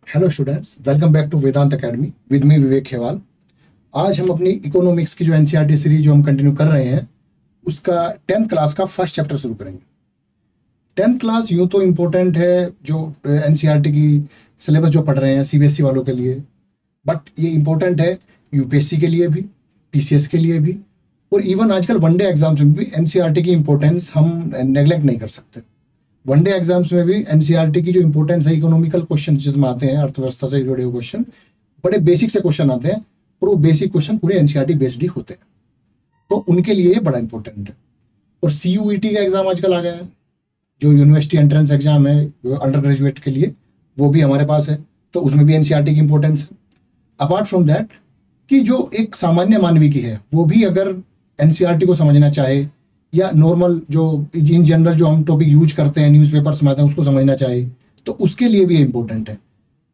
Hello students, welcome back to Vedant academy with me Vivek Khewal. आज हम अपनी इकोनॉमिक्स की जो एनसीईआरटी सीरीज जो हम कंटिन्यू कर रहे हैं उसका 10th क्लास का फर्स्ट चैप्टर शुरू करेंगे। 10th क्लास यूँ तो इम्पोर्टेंट है जो एनसीईआरटी की सिलेबस जो पढ़ रहे हैं सीबीएसई वालों के लिए, बट ये इम्पोर्टेंट है यूपीएससी के लिए भी, टीसीएस के लिए भी, और इवन आजकल वनडे एग्जाम्स में भी एनसीईआरटी की इम्पोर्टेंस हम नेगलेक्ट नहीं कर सकते। वनडे एग्जाम्स में भी एनसीईआरटी की जो इंपॉर्टेंस है, इकोनॉमिकल क्वेश्चन जिसमें आते हैं, अर्थव्यवस्था से जुड़े हुए क्वेश्चन, बड़े बेसिक से क्वेश्चन आते हैं और वो बेसिक क्वेश्चन पूरे एनसीईआरटी बेस्ड ही होते हैं, तो उनके लिए ये बड़ा इंपॉर्टेंट है। और सीयूईटी का एग्जाम आजकल आ गया है, जो यूनिवर्सिटी एंट्रेंस एग्जाम है अंडर ग्रेजुएट के लिए, वो भी हमारे पास है, तो उसमें भी एनसीईआरटी की इंपॉर्टेंस है। अपार्ट फ्रॉम दैट कि जो एक सामान्य मानवी की है वो भी अगर एनसीईआरटी को समझना चाहे या नॉर्मल जो इन जनरल जो हम टॉपिक यूज करते हैं न्यूज़पेपर्स में आते हैं उसको समझना चाहे, तो उसके लिए भी इम्पोर्टेंट है।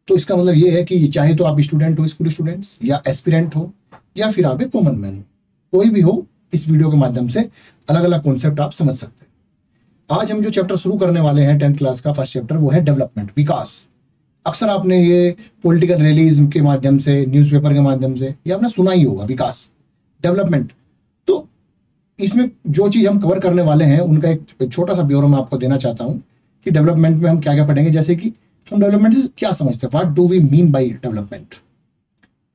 तो इसका मतलब ये है कि चाहे तो आप स्टूडेंट हो, स्कूल स्टूडेंट्स, या एस्पिरेंट हो, या फिर आप एक कॉमन मैन हो, कोई भी हो, इस वीडियो के माध्यम से अलग अलग कॉन्सेप्ट आप समझ सकते हैं। आज हम जो चैप्टर शुरू करने वाले हैं 10th क्लास का फर्स्ट चैप्टर, वो है डेवलपमेंट, विकास। अक्सर आपने ये पॉलिटिकल रैलीज के माध्यम से, न्यूज़पेपर के माध्यम से, या आपने सुना ही होगा विकास, डेवलपमेंट। तो इसमें जो चीज़ हम कवर करने वाले हैं उनका एक छोटा सा ब्यौरा मैं आपको देना चाहता हूँ कि डेवलपमेंट में हम क्या क्या पढ़ेंगे। जैसे कि हम डेवलपमेंट से क्या समझते हैं, what do we mean by development,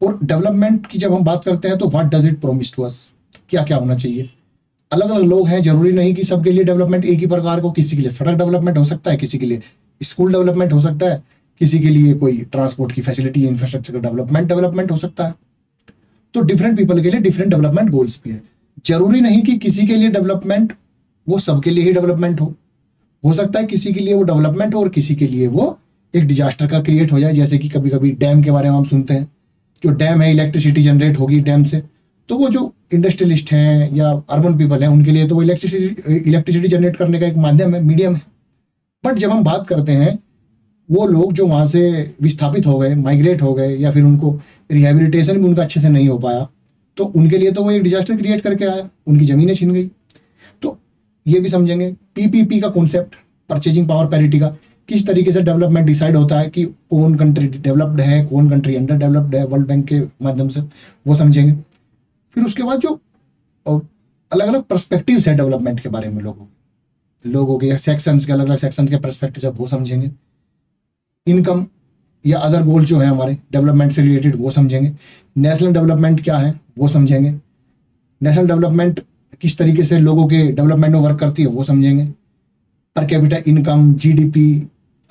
और डेवलपमेंट की जब हम बात करते हैं तो what does it promise to us, क्या क्या होना चाहिए। अलग अलग लोग हैं, जरूरी नहीं कि सबके लिए डेवलपमेंट एक ही प्रकार को, किसी के लिए सड़क डेवलपमेंट हो सकता है, किसी के लिए स्कूल डेवलपमेंट हो सकता है, किसी के लिए कोई ट्रांसपोर्ट की फैसिलिटी, इंफ्रास्ट्रक्चर का डेवलपमेंट हो सकता है। तो डिफरेंट पीपल के लिए डिफरेंट डेवलपमेंट गोल्स भी है। जरूरी नहीं कि किसी के लिए डेवलपमेंट वो सबके लिए ही डेवलपमेंट हो सकता है किसी के लिए वो डेवलपमेंट हो और किसी के लिए वो एक डिजास्टर का क्रिएट हो जाए। जैसे कि कभी कभी डैम के बारे में हम सुनते हैं, जो डैम है, इलेक्ट्रिसिटी जनरेट होगी डैम से, तो वो जो इंडस्ट्रियलिस्ट हैं या अर्बन पीपल हैं उनके लिए तो वो इलेक्ट्रिसिटी जनरेट करने का एक माध्यम है, मीडियम है। बट जब हम बात करते हैं वो लोग जो वहाँ से विस्थापित हो गए, माइग्रेट हो गए, या फिर उनको रिहेबिलिटेशन भी उनका अच्छे से नहीं हो पाया, तो उनके लिए तो वो एक डिजास्टर क्रिएट करके आया, उनकी ज़मीनें छीन गई। तो ये भी समझेंगे। पीपीपी का कॉन्सेप्ट, परचेजिंग पावर पैरिटी का, किस तरीके से डेवलपमेंट डिसाइड होता है कि कौन कंट्री डेवलप्ड है, कौन कंट्री अंडर डेवलप्ड है, वर्ल्ड बैंक के माध्यम से, वो समझेंगे। फिर उसके बाद जो अलग अलग पर्सपेक्टिव्स है डेवलपमेंट के बारे में, लोगों के सेक्शंस के, अलग अलग सेक्शंस के पर्सपेक्टिव है, वो समझेंगे। इनकम या अदर गोल जो है हमारे डेवलपमेंट से रिलेटेड, वो समझेंगे। नेशनल डेवलपमेंट क्या है वो समझेंगे। नेशनल डेवलपमेंट किस तरीके से लोगों के डेवलपमेंट में वर्क करती है वो समझेंगे। Per capita income, GDP,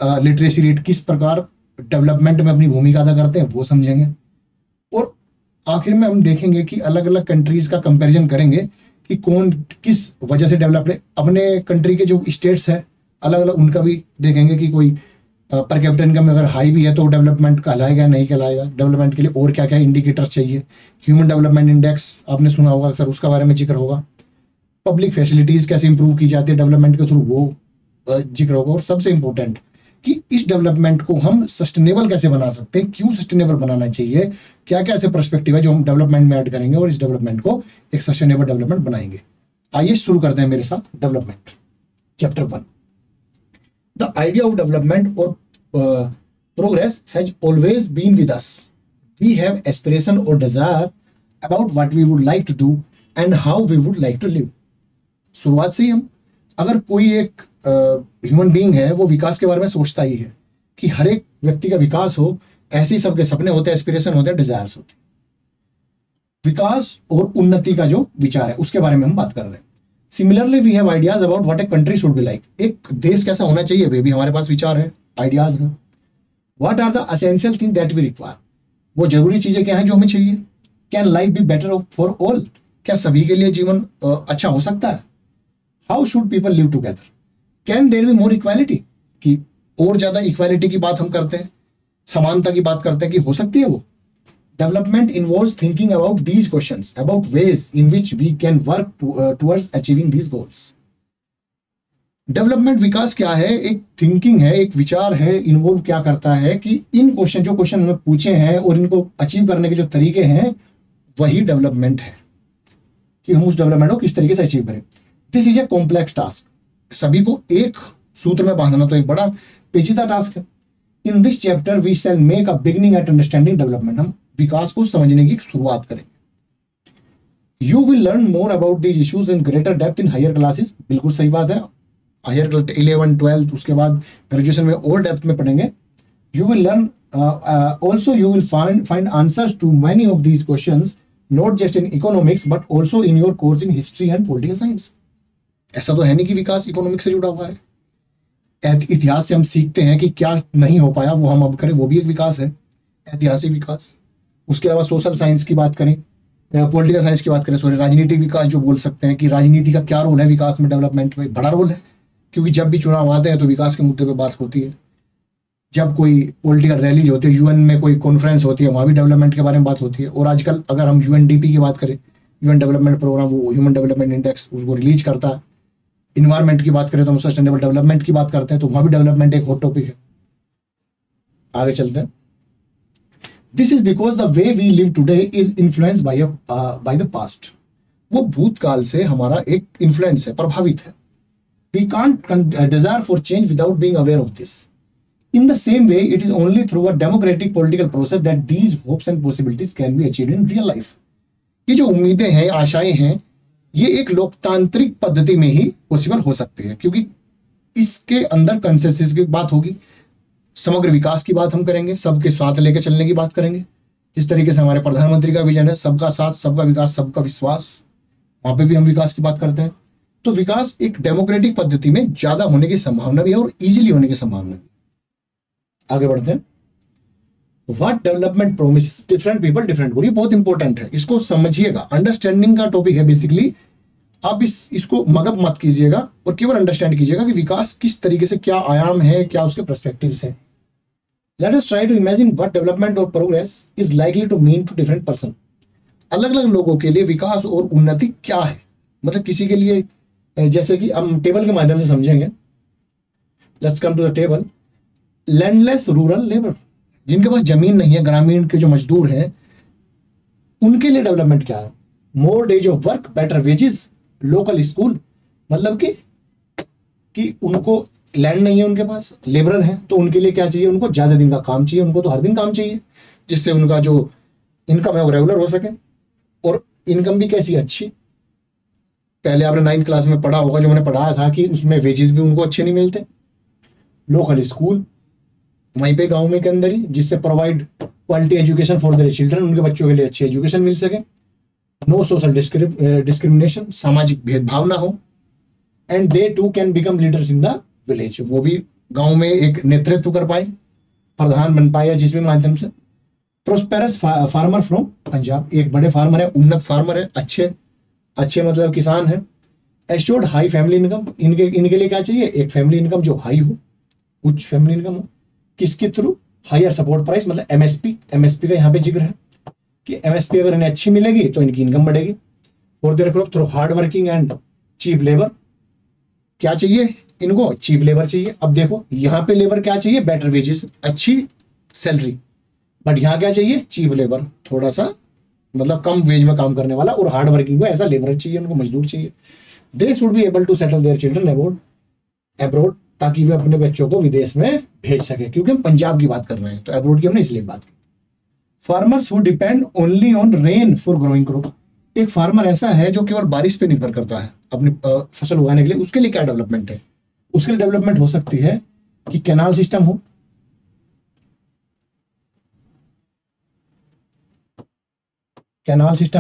literacy rate किस प्रकार डेवलपमेंट में अपनी भूमिका अदा करते हैं वो समझेंगे। और आखिर में हम देखेंगे कि अलग अलग कंट्रीज का कंपैरिजन करेंगे कि कौन किस वजह से डेवलप्ड है। अपने कंट्री के जो स्टेट्स है अलग अलग, उनका भी देखेंगे कि कोई पर कैपिटल इनकम अगर हाई भी है तो डेवलपमेंट कहलाएगा नहीं कहलाएगा। डेवलपमेंट के लिए और क्या क्या इंडिकेटर्स चाहिए। ह्यूमन डेवलपमेंट इंडेक्स आपने सुना होगा अक्सर, उसका बारे में जिक्र होगा। पब्लिक फैसिलिटीज़ कैसे इंप्रूव की जाती है डेवलपमेंट के थ्रू, वो जिक्र होगा। और सबसे इंपॉर्टेंट कि इस डेवलपमेंट को हम सस्टेनेबल कैसे बना सकते हैं, क्यों सस्टेनेबल बनाना चाहिए, क्या क्या ऐसे पर्सपेक्टिव है जो हम डेवलपमेंट में ऐड करेंगे और इस डेवलपमेंट को एक सस्टेनेबल डेवलपमेंट बनाएंगे। आइए शुरू करते हैं मेरे साथ development, chapter 1। The idea of development और progress has always been with us. We have aspiration or desire about what we would like to do and how we would like to live. शुरुआत से ही हम, अगर कोई एक human being है वो विकास के बारे में सोचता ही है कि हर एक व्यक्ति का विकास हो, ऐसे ही सबके सपने होते हैं, एस्पिरेशन होते हैं, डिजायर्स होते हैं। विकास और उन्नति का जो विचार है उसके बारे में हम बात कर रहे हैं। Similarly we have ideas about what a country should be like. एक देश कैसा होना चाहिए वे भी हमारे पास विचार है, आइडियाज हैं। What are the essential thing that we require, वो जरूरी चीजें क्या हैं जो हमें चाहिए। Can life be better for all, क्या सभी के लिए जीवन अच्छा हो सकता है। How should people live together, can there be more equality, कि और ज्यादा इक्वालिटी की बात हम करते हैं, समानता की बात करते हैं कि हो सकती है वो। Development involves thinking about these questions, about ways in which we can work towards achieving these goals. Development विकास क्या है, एक थिंकिंग है, एक विचार है। इन्वॉल्व क्या करता है कि इन क्वेश्चन, जो क्वेश्चन हमें पूछे हैं और इनको अचीव करने के जो तरीके हैं, वही डेवलपमेंट है कि हम उस डेवलपमेंट को किस तरीके से अचीव करें। This is a complex task, सभी को एक सूत्र में बांधना तो एक बड़ा पेचीदा टास्क है। In this chapter we shall make a beginning at understanding development, हम विकास को समझने की शुरुआत करेंगे। You will learn more about these issues in greater depth in higher classes, बिल्कुल सही बात है, हायर 11 12 उसके बाद ग्रेजुएशन में और डेप्थ में पढ़ेंगे। You will learn also you will find answers to many of these questions not just in economics but also in your course in history and political science। ऐसा तो है नहीं कि विकास इकोनॉमिक्स से जुड़ा हुआ है, इतिहास से हम सीखते हैं कि क्या नहीं हो पाया वो हम अब करें, वो भी एक विकास है, ऐतिहासिक विकास। उसके अलावा सोशल साइंस की बात करें, पॉलिटिकल साइंस की बात करें, सॉरी राजनीतिक विकास जो बोल सकते हैं कि राजनीति का क्या रोल है विकास में, डेवलपमेंट में बड़ा रोल है, क्योंकि जब भी चुनाव आते हैं तो विकास के मुद्दे पर बात होती है। जब कोई पॉलिटिकल रैली होती है, यूएन में कोई कॉन्फ्रेंस होती है, वहाँ भी डेवलपमेंट के बारे में बात होती है। और आजकल अगर हम यूएनडीपी की बात करें, यूएन डेवलपमेंट प्रोग्राम, वो ह्यूमन डेवलपमेंट इंडेक्स उसको रिलीज करता है। इन्वायरमेंट की बात करें तो हम सस्टेनेबल डेवलपमेंट की बात करते हैं, तो वहाँ भी डेवलपमेंट एक हॉट टॉपिक है। आगे चलते हैं। This is because the way we live today is influenced by the past. वो भूतकाल से हमारा एक इन्फ्लुएंस है, प्रभावित है। We can't desire for change without being aware of this. In the same way, it is only through a democratic political process that these hopes and possibilities can be achieved in real life। ये जो उम्मीदें हैं, आशाएं हैं, ये एक लोकतांत्रिक पद्धति में ही पॉसिबल हो सकते हैं, क्योंकि इसके अंदर कंसेंसस की बात होगी, समग्र विकास की बात हम करेंगे, सबके साथ लेकर चलने की बात करेंगे। जिस तरीके से हमारे प्रधानमंत्री का विजन है, सबका साथ, सबका विकास, सबका विश्वास, वहां पे भी हम विकास की बात करते हैं। तो विकास एक डेमोक्रेटिक पद्धति में ज्यादा होने की संभावना भी है और इजीली होने की संभावना भी। आगे बढ़ते हैं। What development promises different people different गोल, ये बहुत इंपॉर्टेंट है, इसको समझिएगा। अंडरस्टैंडिंग का टॉपिक है बेसिकली। आप इसको मगअप मत कीजिएगा और केवल अंडरस्टैंड कीजिएगा कि विकास किस तरीके से, क्या आयाम है, क्या उसके पर्सपेक्टिव्स है। Let us try to imagine what development और progress is likely to mean to different person. अलग अलग लोगों के लिए विकास और उन्नति क्या है, मतलब किसी के लिए, जैसे कि हम टेबल के माध्यम से समझेंगे। Let's come to the table. Landless rural labour, जिनके पास जमीन नहीं है, ग्रामीण के जो मजदूर हैं, उनके लिए डेवलपमेंट क्या है। More days of work, better wages, local school, मतलब कि उनको लैंड नहीं है, उनके पास लेबरर हैं, तो उनके लिए क्या चाहिए, उनको ज्यादा दिन का काम चाहिए, उनको तो हर दिन काम चाहिए, जिससे उनका जो इनकम है वो रेगुलर हो सके। और इनकम भी कैसी, अच्छी। पहले आपने 9th क्लास में पढ़ा होगा, जो मैंने पढ़ाया था, कि उसमें वेजेस भी उनको अच्छे नहीं मिलते। लोकल स्कूल वहीं पे गांव में के अंदर ही, जिससे provide quality education for their children, उनके बच्चों के लिए अच्छी एजुकेशन मिल सके। नो सोशल डिस्क्रिमिनेशन, सामाजिक भेदभाव ना हो। And they too can become leaders in the village, वो भी गांव में एक नेतृत्व कर पाए, प्रधान बन पाए, जिस भी माध्यम से। प्रोस्पेरस फार्मर फ्रॉम पंजाब, एक बड़े फार्मर है, उन्नत फार्मर है, अच्छे मतलब किसान है। एश्योर्ड हाई फैमिली इनकम, इनके लिए क्या चाहिए, एक फैमिली इनकम जो हाई हो, उच्च फैमिली इनकम हो। किसके थ्रू, हायर सपोर्ट प्राइस, मतलब एमएसपी का यहाँ पे जिक्र है कि एमएसपी अगर इन्हें अच्छी मिलेगी तो इनकी इनकम बढ़ेगी। For their crop through hard working and cheap labour, क्या चाहिए इनको, चीप लेबर चाहिए। अब देखो यहाँ पे लेबर क्या चाहिए, बेटर वेजेस, अच्छी सैलरी, बट यहाँ क्या चाहिए, चीप लेबर, थोड़ा सा मतलब कम वेज में काम करने वाला, और हार्ड वर्किंग को ऐसा लेबर चाहिए, उनको मजदूर चाहिए। They should be able to settle their children abroad, ताकि वे अपने बच्चों को विदेश में भेज सके, क्योंकि हम पंजाब की बात कर रहे हैं, तो अब्रॉड की हमने इसलिए बात की। Farmers who depend only on rain for growing crop, एक फार्मर ऐसा है जो केवल बारिश पे निर्भर करता है अपनी फसल उगाने के लिए, उसके लिए क्या डेवलपमेंट है, उसके लिए डेवलपमेंट हो सकती है कि कैनाल सिस्टम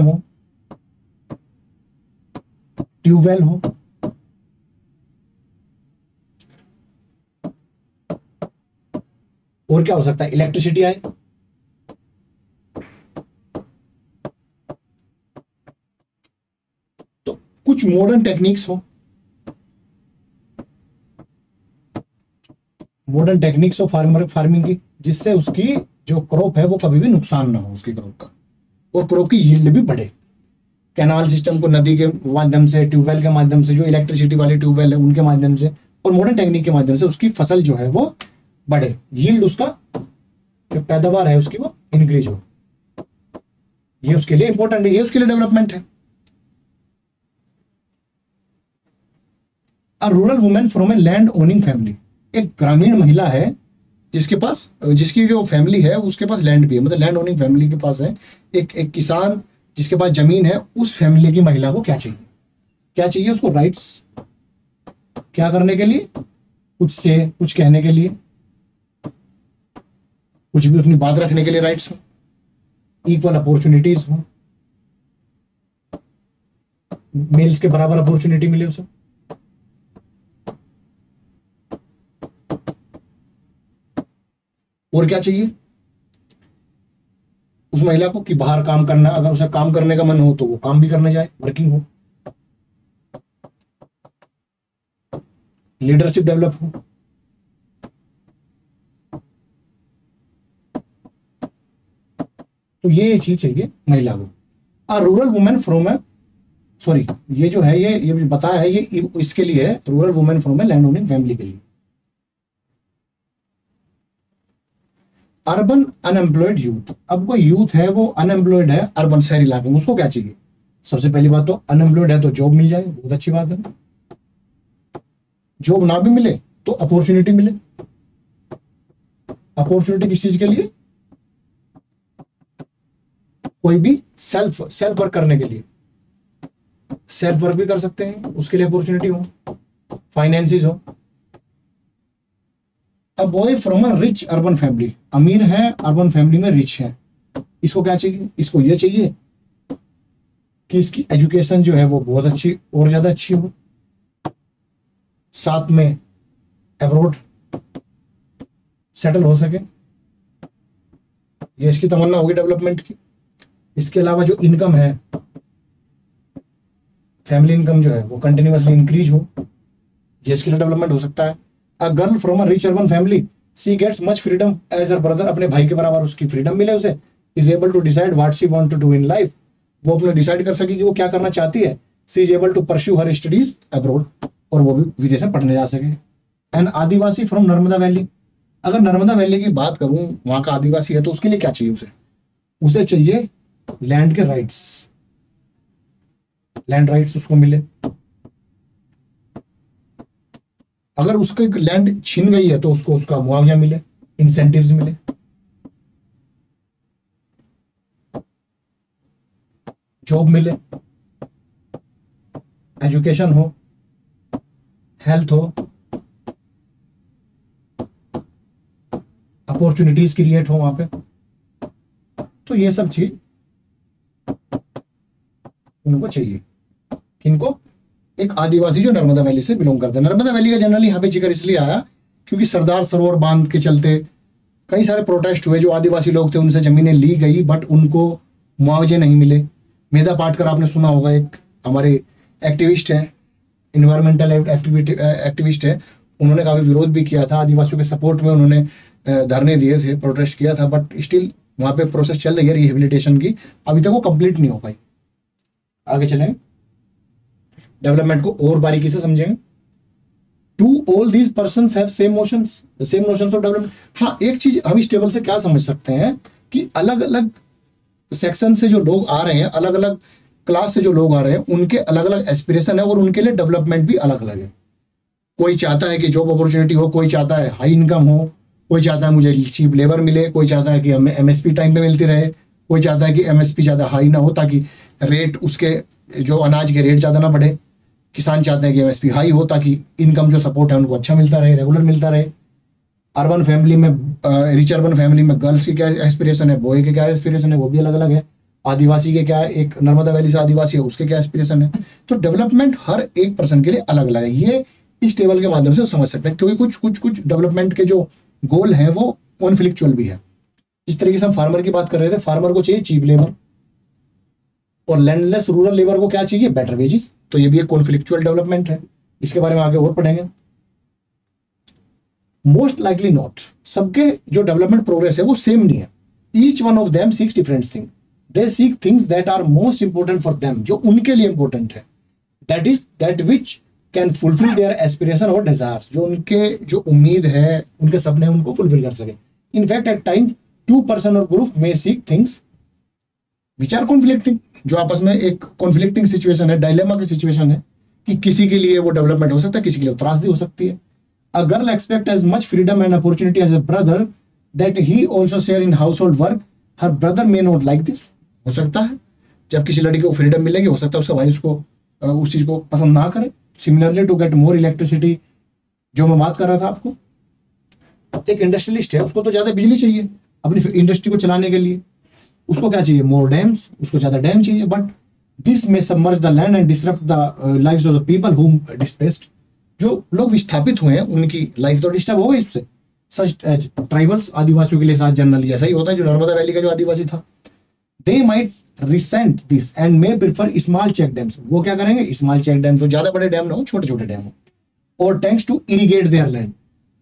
हो, ट्यूबवेल हो, और क्या हो सकता है, इलेक्ट्रिसिटी आए, तो कुछ मॉडर्न टेक्निक्स हो, फार्मिंग की, जिससे उसकी जो क्रॉप है वो कभी भी नुकसान ना हो उसकी क्रॉप का, और क्रॉप की यील्ड भी बढ़े। कैनाल सिस्टम को नदी के माध्यम से, ट्यूबवेल के माध्यम से, जो इलेक्ट्रिसिटी वाले ट्यूबवेल है उनके माध्यम से, और मॉडर्न टेक्निक के माध्यम से उसकी फसल जो है वो बढ़े, यील्ड, उसका जो पैदावार है उसकी वो इंक्रीज हो। ये उसके लिए इंपॉर्टेंट है, ये उसके लिए डेवलपमेंट है। A rural women from a land owning family, एक ग्रामीण महिला है जिसके पास, जिसकी जो फैमिली है उसके पास लैंड भी है, मतलब लैंड ओनिंग फैमिली के पास है, एक किसान जिसके पास जमीन है, उस फैमिली की महिला को क्या चाहिए? क्या चाहिए उसको? राइट्स। क्या करने के लिए? कुछ से कुछ कहने के लिए, कुछ भी अपनी बात रखने के लिए राइट्स हो, इक्वल अपॉर्चुनिटीज हो, मेल्स के बराबर अपॉर्चुनिटी मिले उसे, और क्या चाहिए उस महिला को? कि बाहर काम करना, अगर उसे काम करने का मन हो तो वो काम भी करने जाए, वर्किंग हो, लीडरशिप डेवलप हो। तो ये चीज चाहिए महिला को। A rural women from A, sorry, ये जो है ये बताया है, ये इसके लिए है, rural women from a land owning family के लिए। अर्बन अनएम्प्लॉयड यूथ, अब कोई यूथ है वो अनएम्प्लॉयड है अर्बन शहरी इलाके में, उसको क्या चाहिए? सबसे पहली बात तो अनएम्प्लॉयड है तो जॉब मिल जाए, बहुत अच्छी बात है। जॉब ना भी मिले तो अपॉर्चुनिटी मिले। अपॉर्चुनिटी किस चीज के लिए? कोई भी सेल्फ वर्क करने के लिए, सेल्फ वर्क भी कर सकते हैं, उसके लिए अपॉर्चुनिटी हो, फाइनेंसिस हो। A boy from a rich urban family, अमीर है अर्बन फैमिली में, रिच है, इसको क्या चाहिए? इसको ये चाहिए कि इसकी एजुकेशन जो है वो बहुत अच्छी और ज्यादा अच्छी हो, साथ में अब्रॉड सेटल हो सके, ये इसकी तमन्ना होगी डेवलपमेंट की। इसके अलावा जो इनकम है, फैमिली इनकम जो है वो कंटिन्यूअसली इंक्रीज हो, ये इसके लिए डेवलपमेंट हो सकता है। A girl from a rich urban family, she gets much freedom as her brother, अपने भाई के बराबर उसकी फ्रीडम मिले उसे। Is able to decide what she want to do in life, वो अपने डिसाइड कर सके कि वो क्या करना चाहती है। She is able to pursue her studies abroad, और वो भी विदेश में पढ़ने जा सके। An Adivasi from Narmada valley, अगर नर्मदा वैली की बात करूं, वहां का आदिवासी है तो उसके लिए क्या चाहिए उसे? उसे चाहिए लैंड के राइट्स, लैंड राइट्स उसको मिले। अगर उसके लैंड छीन गई है तो उसको उसका मुआवजा मिले, इंसेंटिव्स मिले। जॉब मिले, एजुकेशन हो, हेल्थ हो, अपॉर्चुनिटीज क्रिएट हो वहां पे। तो ये सब चीज उनको चाहिए। किनको? एक आदिवासी जो नर्मदा वैली से बिलोंग करते हैं। नर्मदा वैली का जनरली यहाँ पे जिक्र इसलिए आया क्योंकि सरदार सरोवर बांध के चलते कई सारे प्रोटेस्ट हुए, जो आदिवासी लोग थे उनसे जमीनें ली गई बट उनको मुआवजे नहीं मिले। मेधा पाटकर आपने सुना होगा, एक हमारे एक्टिविस्ट है, इन्वायरमेंटल एक्टिविस्ट है, उन्होंने काफी विरोध भी किया था, आदिवासियों के सपोर्ट में उन्होंने धरने दिए थे, प्रोटेस्ट किया था, बट स्टिल वहां पे प्रोसेस चल रही है रिहेबिलिटेशन की, अभी तक वो कंप्लीट नहीं हो पाई। आगे चलेंगे, डेवलपमेंट को और बारीकी से समझेंगे। To all these persons have same motions, the same notions of development. हाँ, एक चीज हम इस टेबल से क्या समझ सकते हैं कि अलग अलग सेक्शन से जो लोग आ रहे हैं, अलग अलग क्लास से जो लोग आ रहे हैं, उनके अलग अलग एस्पिरेशन है और उनके लिए डेवलपमेंट भी अलग अलग है। कोई चाहता है कि जॉब अपॉर्चुनिटी हो, कोई चाहता है हाई इनकम हो, कोई चाहता है मुझे चीप लेबर मिले, कोई चाहता है कि हमें एमएसपी टाइम पे मिलती रहे, कोई चाहता है कि एमएसपी ज़्यादा हाई ना हो ताकि रेट, उसके जो अनाज के रेट ज़्यादा ना बढ़े। किसान चाहते हैं कि एमएसपी हाई हो ताकि इनकम जो सपोर्ट है उनको अच्छा मिलता रहे, रेगुलर मिलता रहे। अर्बन फैमिली में, रिच अर्बन फैमिली में गर्ल्स की क्या एस्पिरेशन है, बॉय के क्या एस्पिरेशन है, वो भी अलग अलग है। आदिवासी के क्या, एक नर्मदा वैली से आदिवासी है उसके क्या एस्पिरेशन है। तो डेवलपमेंट हर एक पर्सन के लिए अलग अलग है। ये इस टेबल के माध्यम से समझ सकते हैं, क्योंकि कुछ डेवलपमेंट के जो गोल हैं वो कॉन्फ्लिक्चुअल भी है। जिस तरीके से हम फार्मर की बात कर रहे थे, फार्मर को चाहिए चीप लेबर और लैंडलेस रूरल लेबर को क्या चाहिए, बेटर वेजेस। तो ये भी एक कॉन्फ्लिक्चुअल डेवलपमेंट है, इसके बारे में आगे और पढ़ेंगे। मोस्ट लाइकली नॉट, सबके जो डेवलपमेंट प्रोग्रेस है वो सेम नहीं है। Each one of them seeks different thing, they seek things that are most important for them, जो उनके लिए इंपॉर्टेंट है, that which can fulfil their aspiration और डिजायर्स, जो उनके जो उम्मीद है, उनके सपने हैं, उनको फुलफिल कर सके। In fact at times two person और ग्रुप में seek things which are conflicting, जो आपस में एक कॉन्फ्लिक्टिंग सिचुएशन है, डायलेमा की सिचुएशन है कि किसी के लिए वो डेवलपमेंट हो सकता है, किसी के लिए त्रासदी हो सकती है। A girl expect as much freedom and opportunity as a brother that he also share in household work. Her brother may not like this. हो सकता है जब किसी लड़की को फ्रीडम मिलेगी, हो सकता है उसका भाई उसको उस चीज को पसंद ना करे. Similarly to get more electricity, जो मैं बात कर रहा था आपको, एक इंडस्ट्रियलिस्ट है, उसको तो ज्यादा बिजली चाहिए अपनी इंडस्ट्री को चलाने के लिए. उसको क्या चाहिए? मोर डैम्स, उसको ज्यादा डैम चाहिए. बट दिस में submerge the land and disrupt the lives of the people whom displaced. जो लोग विस्थापित हुए हैं उनकी लाइफ तो डिस्टर्ब हो गई इससे. सच एज ट्राइबल्स, आदिवासियों के लिए साथ जनरली ऐसा ही होता है. जो नर्मदा वैली का जो आदिवासी था, they might resent this and may prefer small check dams. वो क्या करेंगे? स्मॉल चेक डैम्स हो, ज्यादा बड़े डैम ना हो, छोटे छोटे डैम हो. और tanks to irrigate their land,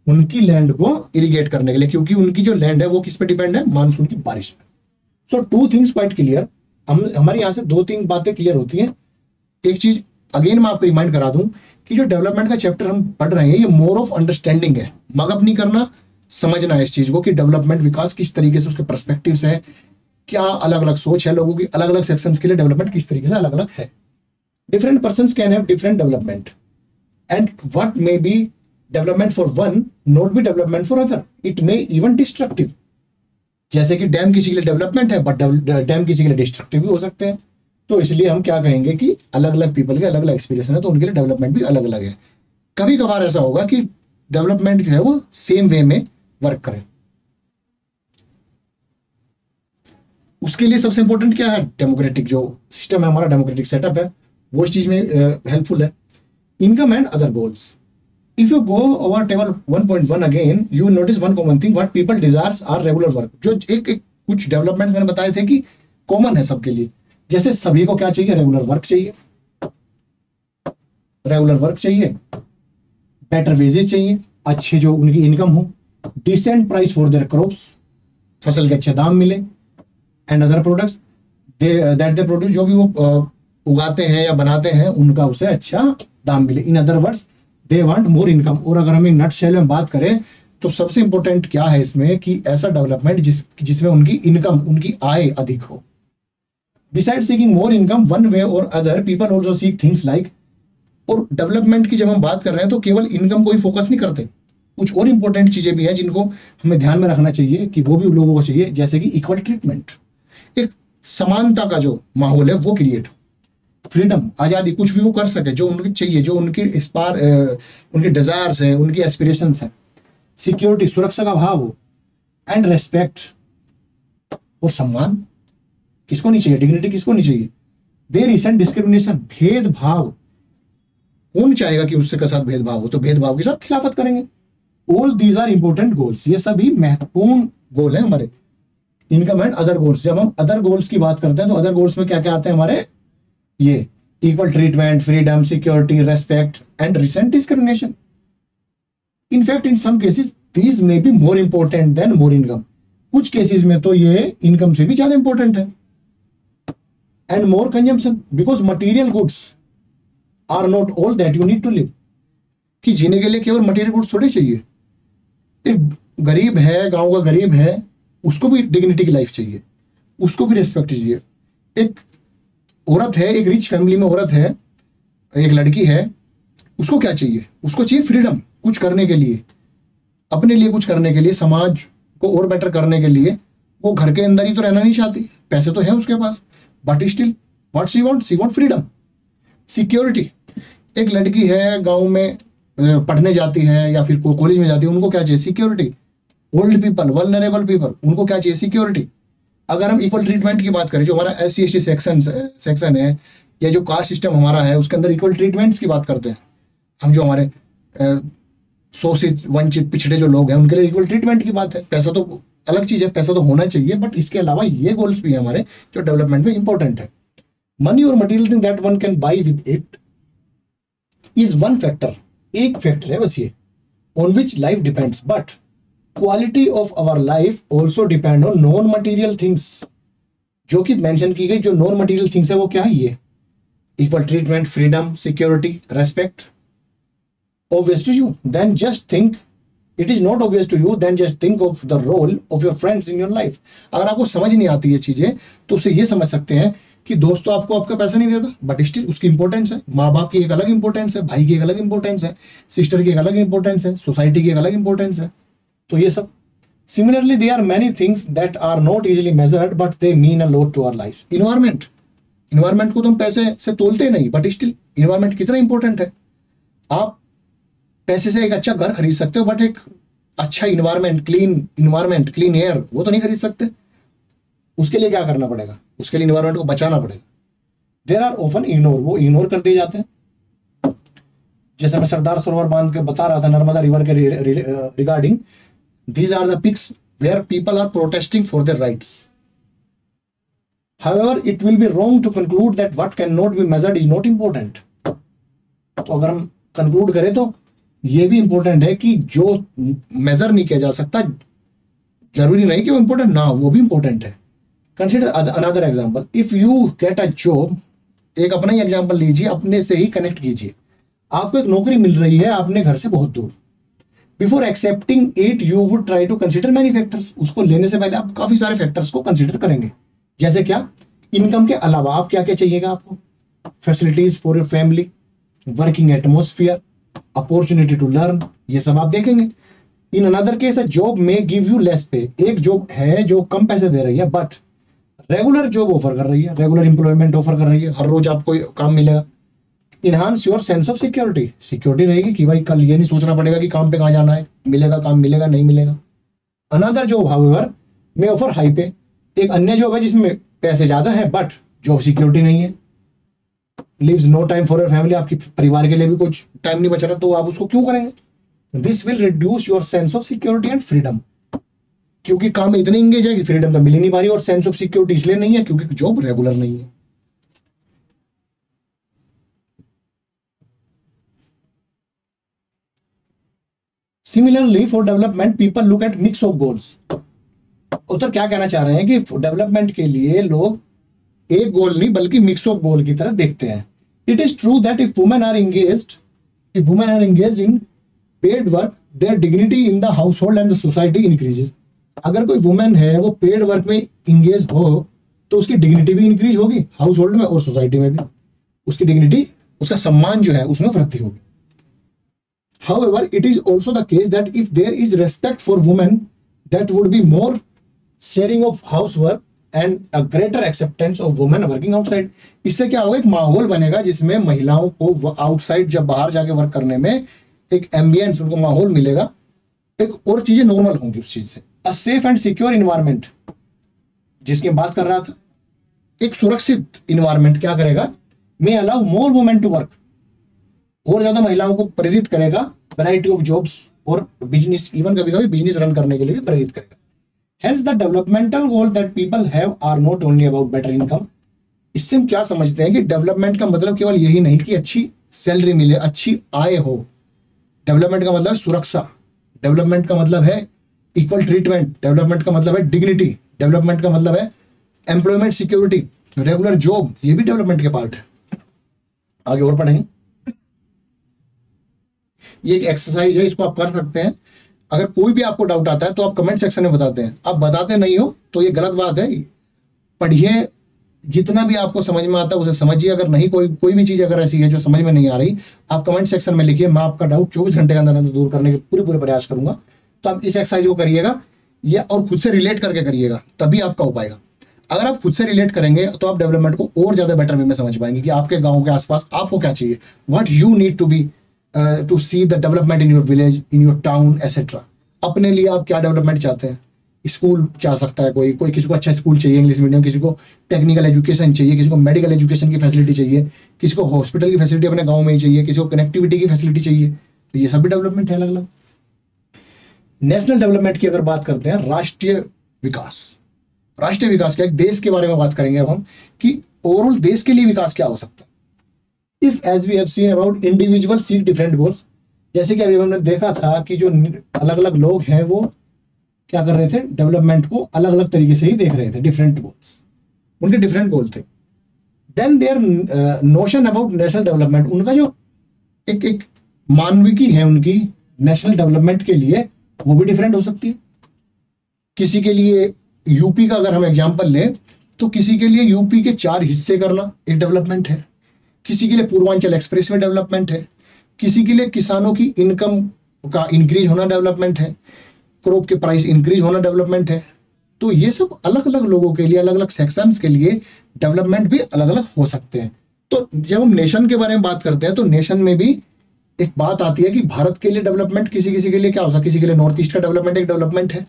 उनकी लैंड को इरिगेट करने के लिए, क्योंकि उनकी जो लैंड है वो किस पे डिपेंड है? मानसून की बारिश पे. सो टू थिंग्स क्वाइट क्लियर. हमारे यहाँ से दो तीन बातें क्लियर होती हैं. एक चीज अगेन मैं आपको रिमाइंड करा दूं कि जो डेवलपमेंट का चैप्टर हम पढ़ रहे हैं ये मोर ऑफ अंडरस्टैंडिंग है. मगअप नहीं करना, समझना है इस चीज को कि डेवलपमेंट, विकास किस तरीके से, उसके पर्सपेक्टिव्स है, क्या अलग अलग सोच है लोगों की, अलग अलग सेक्शंस के लिए डेवलपमेंट किस तरीके से अलग अलग है. Different persons can have different development and what may be development for one not be development for other. It may even destructive. जैसे कि डैम किसी के लिए डेवलपमेंट है बट डैम किसी के लिए डिस्ट्रक्टिव भी हो सकते हैं. तो इसलिए हम क्या कहेंगे कि अलग अलग पीपल के अलग अलग एक्सपीरियंस है, तो उनके लिए डेवलपमेंट भी अलग अलग है. कभी कभार ऐसा होगा कि डेवलपमेंट जो है वो सेम वे में वर्क करे. उसके लिए सबसे इंपॉर्टेंट क्या है? डेमोक्रेटिक जो सिस्टम है हमारा, डेमोक्रेटिक सेटअप है, वो इस चीज में हेल्पफुल है. Income and other goals. If you go over table 1.1 again, you will notice one common thing. What people desires are regular work. जो एक कुछ डेवलपमेंट मैंने बताए थे कि कॉमन है सबके लिए. जैसे सभी को क्या चाहिए? रेगुलर वर्क चाहिए, रेगुलर वर्क चाहिए, बेटर वेजेस चाहिए, अच्छे जो उनकी इनकम हो, decent price for their crops, फसल के अच्छे दाम मिले, and other products that they produce, जो भी वो उगाते हैं या बनाते हैं उनका उसे अच्छा दाम मिले. In other words they want more income. और अगर हम एक नट शेल में बात करें तो सबसे इंपॉर्टेंट क्या है इसमें कि ऐसा डेवलपमेंट जिसमें उनकी इनकम, उनकी आय अधिक हो. Besides seeking more income one way और other, people also seek things like. और डेवलपमेंट की जब हम बात कर रहे हैं तो केवल इनकम को ही फोकस नहीं करते, कुछ और इंपॉर्टेंट चीजें भी हैं जिनको हमें ध्यान में रखना चाहिए कि वो भी लोगों को चाहिए. जैसे कि इक्वल ट्रीटमेंट, एक समानता का जो माहौल है वो क्रिएट हो, फ्रीडम, आजादी, कुछ भी वो कर सके जो उनकी चाहिए, जो उनकी उनके डिजायर्स हैं, उनकी एस्पिरेशंस हैं. सिक्योरिटी, सुरक्षा का भाव हो, एंड रेस्पेक्ट, और सम्मान. किसको नहीं चाहिए? डिग्निटी किसको नहीं चाहिए? देयर इज डिस्क्रिमिनेशन, भेदभाव. कौन चाहेगा कि उससे के साथ भेदभाव हो? तो भेदभाव के साथ खिलाफत करेंगे. All these are important goals. ये सभी महत्वपूर्ण गोल हैं हमारे. Income and other goals. जब हम अदर गोल्स की बात करते हैं तो अदर गोल्स में क्या क्या आते हैं हमारे? ये equal treatment, freedom, security, respect and resent discrimination. In fact in some cases these may be more important than more income. कुछ केसेस में तो ये इनकम से भी ज्यादा इंपॉर्टेंट है. And more consumption, because material goods are not all that you need to live. कि जीने के लिए केवल मटीरियल गुड्स थोड़े चाहिए. एक गरीब है, गांव का गरीब है, उसको भी डिग्निटी की लाइफ चाहिए, उसको भी रेस्पेक्ट चाहिए. एक औरत है, एक रिच फैमिली में औरत है, एक लड़की है, उसको क्या चाहिए? उसको चाहिए फ्रीडम, कुछ करने के लिए, अपने लिए कुछ करने के लिए, समाज को और बेटर करने के लिए. वो घर के अंदर ही तो रहना नहीं चाहती, पैसे तो है उसके पास, but still what she want? She want freedom. Security, एक लड़की है गांव में पढ़ने जाती है या फिर कॉलेज में जाती है, उनको क्या चाहिए? Security. Old people, vulnerable people, उनको क्या चाहिए? सिक्योरिटी. अगर हम इक्वल ट्रीटमेंट की बात करें, जो हमारा SC/ST सेक्शन है या जो कास्ट सिस्टम हमारा है उसके अंदर इक्वल ट्रीटमेंट्स की बात करते हैं हम. जो हमारे शोषित, वंचित, पिछड़े जो लोग हैं उनके लिए इक्वल ट्रीटमेंट की बात है. पैसा तो अलग चीज है, पैसा तो होना चाहिए, बट इसके अलावा ये गोल्स भी है हमारे जो डेवलपमेंट में इंपॉर्टेंट है. मनी और material thing that one can buy with it is one factor. एक फैक्टर है बस ये, on which life depends, but quality of our life also depend on non material things. जो कि मेंशन की गई जो नॉन मटीरियल थिंग्स है वो क्या है? ये equal treatment, freedom, security, respect. obvious to you, then just think. It is not obvious to you, then just think of the role of your friends in your life. अगर आपको समझ नहीं आती ये चीजें तो उसे ये समझ सकते हैं कि दोस्त तो आपको आपका पैसा नहीं देता, बट स्टिल उसकी इंपॉर्टेंस है। माँ बाप की एक अलग इंपॉर्टेंस है, भाई की एक अलग इंपॉर्टेंस है, सिस्टर की एक अलग इंपॉर्टेंस है, सोसाइटी की एक अलग इंपॉर्टेंस है। तो ये सब similarly they are many things that are not easily measured but they mean a lot to our life. Environment को तो हम पैसे से तोलते नहीं, बट स्टिल इन्वायरमेंट कितना इंपॉर्टेंट है। आप पैसे से एक अच्छा घर खरीद सकते हो, बट एक अच्छा इन्वायरमेंट क्लीन एयर वो तो नहीं खरीद सकते। उसके लिए क्या करना पड़ेगा? उसके लिए इन्वायरमेंट को बचाना पड़ेगा। देर आर ऑफन इग्नोर, वो इग्नोर कर दिए जाते हैं। जैसे मैं सरदार सरोवर बांध के बता रहा था नर्मदा रिवर के regarding, these are the peaks where people are protesting for their rights. However, it will be wrong to conclude that what cannot be measured is not important. तो अगर हम कंक्लूड करें तो ये भी इंपॉर्टेंट है कि जो मेजर नहीं किया जा सकता जरूरी नहीं कि वो इंपॉर्टेंट ना, वो भी इंपॉर्टेंट है। Consider another example, if you get a job, एक अपना ही एग्जांपल लीजिए, अपने से ही कनेक्ट कीजिए। आपको एक नौकरी मिल रही है अपने घर से बहुत दूर। Before accepting it you would try to consider many factors. उसको लेने से पहले आप काफी सारे फैक्टर्स को कंसिडर करेंगे। जैसे क्या? इनकम के अलावा आप क्या क्या चाहिएगा आपको? Facilities for your family, working atmosphere, opportunity to learn, ये सब आप देखेंगे। In another case a job में गिव यू लेस पे। एक जॉब है जो कम पैसे दे रही है बट रेगुलर जॉब ऑफर कर रही है, रेगुलर एम्प्लॉयमेंट ऑफर कर रही है, हर रोज आपको काम मिलेगा। Enhance your sense of security रहेगी कि भाई कल ये नहीं सोचना पड़ेगा कि काम पे कहाँ जाना है, मिलेगा काम, मिलेगा नहीं मिलेगा। अनदर जॉब हाउएवर में ऑफर हाई पे। एक अन्य जॉब है जिसमें पैसे ज्यादा है बट जॉब सिक्योरिटी नहीं है। Leaves no time for your family, आपकी परिवार के लिए भी कुछ टाइम नहीं बच रहा, तो आप उसको क्यों करेंगे? This will reduce your sense of security and freedom. क्योंकि काम में इतने इंगेज है कि फ्रीडम तो मिल ही नहीं पा रही, और सेंस ऑफ सिक्योरिटी इसलिए नहीं है क्योंकि जॉब रेगुलर नहीं है। Similarly for development people look at mix of goals. उत्तर क्या कहना चाह रहे हैं कि डेवलपमेंट के लिए लोग एक गोल नहीं बल्कि मिक्स ऑफ गोल की तरह देखते हैं। It is true that if women are engaged in paid work their dignity in the household and the society increases. अगर कोई वुमेन है वो पेड वर्क में इंगेज हो तो उसकी डिग्निटी भी इंक्रीज होगी हाउस होल्ड में और सोसाइटी में भी। उसकी डिग्निटी, उसका सम्मान जो है उसमें वृद्धि होगी। However, it is also the case that if there is respect for women, that would be more sharing of housework and a greater acceptance of women working outside. इससे क्या होगा? एक माहौल बनेगा जिसमें महिलाओं को आउटसाइड जब बाहर जाके वर्क करने में एक एम्बियंस, उनको माहौल मिलेगा, एक और चीजें नॉर्मल होंगी उस चीज से। A safe and secure environment जिसकी मैं बात कर रहा था, एक सुरक्षित इन्वायरमेंट क्या करेगा? May allow more women to work, और ज्यादा महिलाओं को प्रेरित करेगा वैरायटी ऑफ जॉब्स और बिजनेस, इवन कभी कभी बिजनेस रन करने के लिए भी प्रेरित करेगा। Hence the developmental goal that people have are not only about better income. इससे हम क्या समझते हैं कि डेवलपमेंट का मतलब केवल यही नहीं कि अच्छी सैलरी मिले, अच्छी आय हो। डेवलपमेंट का मतलब है सुरक्षा, डेवलपमेंट का मतलब है इक्वल ट्रीटमेंट, डेवलपमेंट का मतलब है डिग्निटी, डेवलपमेंट का मतलब है एम्प्लॉयमेंट सिक्योरिटी, रेगुलर जॉब, ये भी डेवलपमेंट के पार्ट है। आगे और पढ़ेंगे। ये एक एक्सरसाइज है, इसको आप कर सकते हैं। अगर कोई भी आपको डाउट आता है तो आप कमेंट सेक्शन में बताते हैं। आप बताते नहीं हो तो ये गलत बात है। पढ़िए, जितना भी आपको समझ में आता है उसे समझिए। अगर नहीं, कोई भी चीज़ अगर ऐसी है जो समझ में नहीं आ रही, आप कमेंट सेक्शन में लिखिए। मैं आपका डाउट 24 घंटे के अंदर अंदर दूर करने के पूरे प्रयास करूंगा। तो आप इस एक्सरसाइज को करिएगा, या और खुद से रिलेट करके करिएगा, तभी आपका हो पाएगा। अगर आप खुद से रिलेट करेंगे तो आप डेवलपमेंट को और ज़्यादा बेटर वे में समझ पाएंगे कि आपके गाँव के आसपास आपको क्या चाहिए, what you need to be to see the development in your village, in your town etcetera. अपने लिए आप क्या डेवलपमेंट चाहते हैं? स्कूल चाह सकता है कोई किसी को अच्छा स्कूल चाहिए इंग्लिश मीडियम, किसी को टेक्निकल एजुकेशन चाहिए, किसी को मेडिकल एजुकेशन की फैसिलिटी चाहिए, किसी को हॉस्पिटल की फैसिलिटी अपने गांव में ही चाहिए, किसी को कनेक्टिविटी की फैसिलिटी चाहिए। तो ये सभी डेवलपमेंट है अलग अलग। नेशनल डेवलपमेंट की अगर बात करते हैं, राष्ट्रीय विकास क्या, एक देश के बारे में बात करेंगे अब हम कि ओवरऑल देश के लिए विकास क्या हो सकता है। If as we have seen about individual seek different goals, जैसे कि अभी हमने देखा था कि जो अलग अलग लोग हैं वो क्या कर रहे थे, डेवलपमेंट को अलग अलग तरीके से ही देख रहे थे, डिफरेंट गोल्स, उनके डिफरेंट गोल थे। Then their notion about national development, उनका जो एक मानविकी है उनकी नेशनल डेवलपमेंट के लिए, वो भी डिफरेंट हो सकती है। किसी के लिए यूपी का अगर हम एग्जांपल लें तो किसी के लिए यूपी के 4 हिस्से करना एक डेवलपमेंट है, किसी के लिए पूर्वांचल एक्सप्रेसवे डेवलपमेंट है, किसी के लिए किसानों की इनकम का इंक्रीज होना डेवलपमेंट है, क्रॉप के प्राइस इंक्रीज होना डेवलपमेंट है। तो ये सब अलग अलग लोगों के लिए, अलग अलग सेक्शंस के लिए डेवलपमेंट भी अलग अलग हो सकते हैं। तो जब हम नेशन के बारे में बात करते हैं तो नेशन में भी एक बात आती है कि भारत के लिए डेवलपमेंट किसी किसी के लिए क्या हो सकता है, किसी के लिए नॉर्थ ईस्ट का डेवलपमेंट एक डेवलपमेंट है,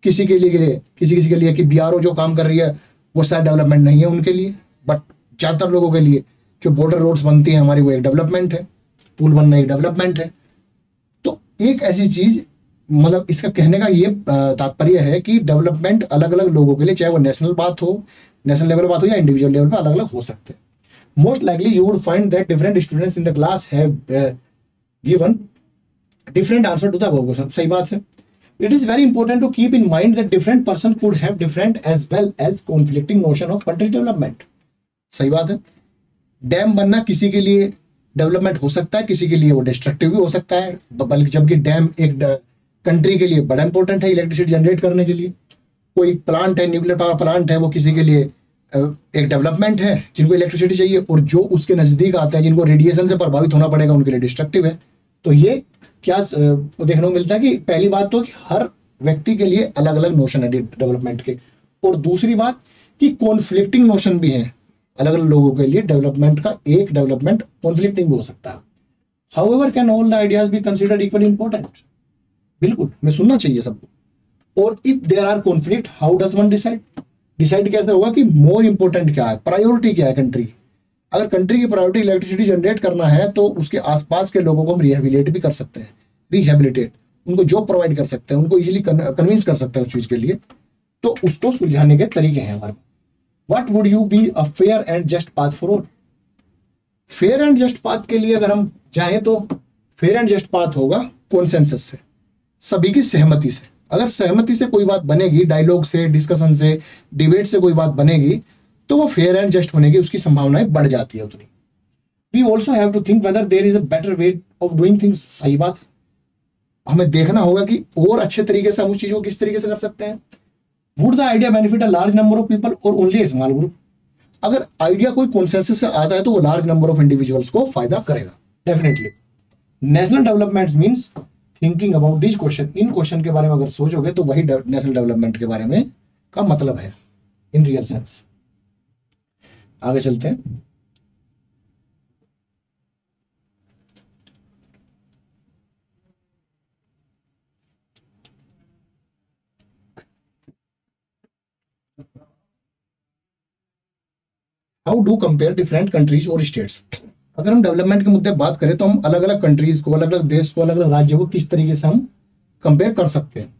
किसी किसी के लिए कि बीआरओ जो काम कर रही है वो शायद डेवलपमेंट नहीं है उनके लिए, बट ज़्यादातर लोगों के लिए जो बॉर्डर रोड्स बनती हैं हमारी वो एक डेवलपमेंट है, पुल बनना एक डेवलपमेंट है। तो एक ऐसी चीज, मतलब इसका कहने का ये तात्पर्य है कि डेवलपमेंट अलग अलग लोगों के लिए, चाहे वो नेशनल लेवल बात हो या इंडिविजुअल लेवल पर, अलग अलग हो सकते हैं। Most likely you would find that different students in the class have given different answer to the above question. सही बात है। It is very important to keep in mind that different person could have different as well as conflicting notion of country development. सही बात है। Dam बनना किसी के लिए डेवलपमेंट हो सकता है, किसी के लिए वो डिस्ट्रक्टिव भी हो सकता है, बल्कि जबकि डैम एक कंट्री के लिए बड़ा इंपॉर्टेंट है इलेक्ट्रिसिटी जनरेट करने के लिए। कोई प्लांट है, न्यूक्लियर पावर प्लांट है, वो किसी के लिए एक डेवलपमेंट है जिनको इलेक्ट्रिसिटी चाहिए, और जो उसके नजदीक आते हैं जिनको रेडिएशन से प्रभावित होना पड़ेगा उनके लिए डिस्ट्रक्टिव है। तो ये क्या देखने को मिलता है कि पहली बात तो कि हर व्यक्ति के लिए अलग अलग नोशन है डेवलपमेंट के, और दूसरी बात कि कॉन्फ्लिक्टिंग नोशन भी है अलग अलग लोगों के लिए। डेवलपमेंट का एक डेवलपमेंट कॉन्फ्लिक्टिंग भी हो सकता है। However can all the ideas be considered equally important? बिल्कुल, मैं सुनना चाहिए सबको। और if there are conflict, how does one decide कैसे होगा कि मोर इंपॉर्टेंट क्या है, प्रायोरिटी क्या है कंट्री। अगर कंट्री की प्रायोरिटी इलेक्ट्रिसिटी जनरेट करना है तो उसके आसपास के लोगों को हम रिहेबिलिटेट भी कर सकते हैं, उनको जॉब प्रोवाइड कर सकते हैं, उनको इजीली कन्विंस कर सकते हैं उस चीज के लिए। तो उसको सुलझाने के तरीके हैं हमारे। What would you be a fair and just path for all? Fair and just path के लिए अगर हम जाएं तो फेयर एंड जस्ट पाथ होगा कॉन्सेंसस से, सभी की सहमति से। अगर सहमति से कोई बात बनेगी, डायलॉग से, डिस्कशन से, डिबेट से कोई बात बनेगी, तो वो फेयर एंड जस्ट होने की उसकी संभावनाएं बढ़ जाती है उतनी। We also have to think whether there is a better way of doing things. सही बात, हमें देखना होगा कि और अच्छे तरीके से हम उस चीज को किस तरीके से कर सकते हैं। Would the idea benefit a large number of people और ओनली ए स्मॉल ग्रुप? अगर आइडिया कोई कॉन्सेंसस से आता है तो वो लार्ज नंबर ऑफ इंडिविजुअल्स को फायदा करेगा definitely. National development means thinking about this question. In question के बारे में अगर सोचोगे तो वही नेशनल डेवलपमेंट के बारे में का मतलब है इन रियल सेंस। आगे चलते हैं। How do compare different countries और स्टेट्स? अगर हम डेवलपमेंट के मुद्दे बात करें तो हम अलग अलग कंट्रीज को, अलग अलग देश को, अलग अलग राज्यों को किस तरीके से हम कंपेयर कर सकते हैं।